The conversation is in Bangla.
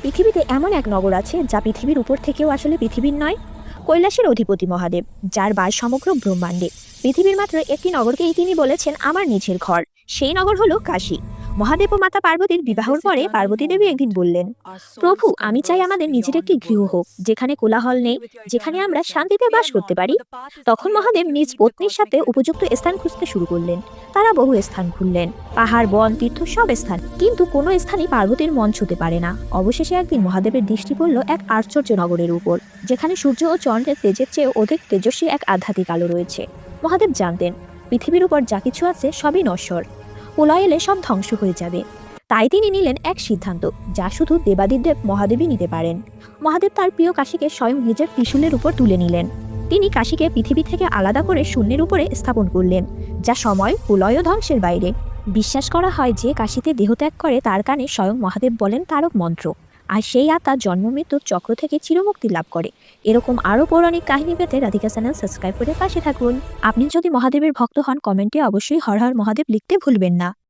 পৃথিবীতে এমন এক নগর আছে যা পৃথিবীর উপর থেকেও আসলে পৃথিবীর নয়। কৈলাসের অধিপতি মহাদেব, যার বাস সমগ্র ব্রহ্মাণ্ডে। পৃথিবীর মাত্র একটি নগরকেই তিনি বলেছেন আমার নিজের ঘর। সেই নগর হলো কাশী। মহাদেব ও মাতা পার্বতীর বিবাহর পরে পার্বতী দেবী একদিন বললেন, প্রভু, আমি চাই আমাদের নিজের একটি গৃহ হোক, যেখানে কোলাহল নেই, যেখানে আমরা শান্তিতে বাস করতে পারি। তখন মহাদেব নিজ পত্নীর সাথে উপযুক্ত স্থান খুঁজতে শুরু করলেন। তারা বহু স্থান খুঁজলেন, পাহাড়, বন, তীর্থ, সব স্থান, কিন্তু কোনো স্থানই পার্বতীর মন ছুঁতে পারে না। অবশেষে একদিন মহাদেবের দৃষ্টি পড়ল এক আশ্চর্য নগরের উপর, যেখানে সূর্য ও চন্দ্রের তেজের চেয়েও অধিক তেজস্বী এক আধ্যাত্মিক আলো রয়েছে। মহাদেব জানতেন পৃথিবীর উপর যা কিছু আছে সবই নশ্বর, প্রলয় এলে সব ধ্বংস হয়ে যাবে। তাই তিনি নিলেন এক সিদ্ধান্ত, যা শুধু দেবাদিদেব মহাদেবই নিতে পারেন। মহাদেব তার প্রিয় কাশীকে স্বয়ং নিজের ত্রিশূলের উপর তুলে নিলেন। তিনি কাশীকে পৃথিবী থেকে আলাদা করে শূন্যের উপরে স্থাপন করলেন, যা সময়, প্রলয় ও ধ্বংসের বাইরে। বিশ্বাস করা হয় যে কাশীতে দেহত্যাগ করে তার কানে স্বয়ং মহাদেব বলেন তারক মন্ত্র, আর সেই আত্মা জন্ম মৃত্যুর চক্র থেকে চিরমুক্তি লাভ করে। এরকম আরও পৌরাণিক কাহিনী পেতে রাধিকা চ্যানেল সাবস্ক্রাইব করে পাশে থাকুন। আপনি যদি মহাদেবের ভক্ত হন, কমেন্টে অবশ্যই হর হর মহাদেব লিখতে ভুলবেন না।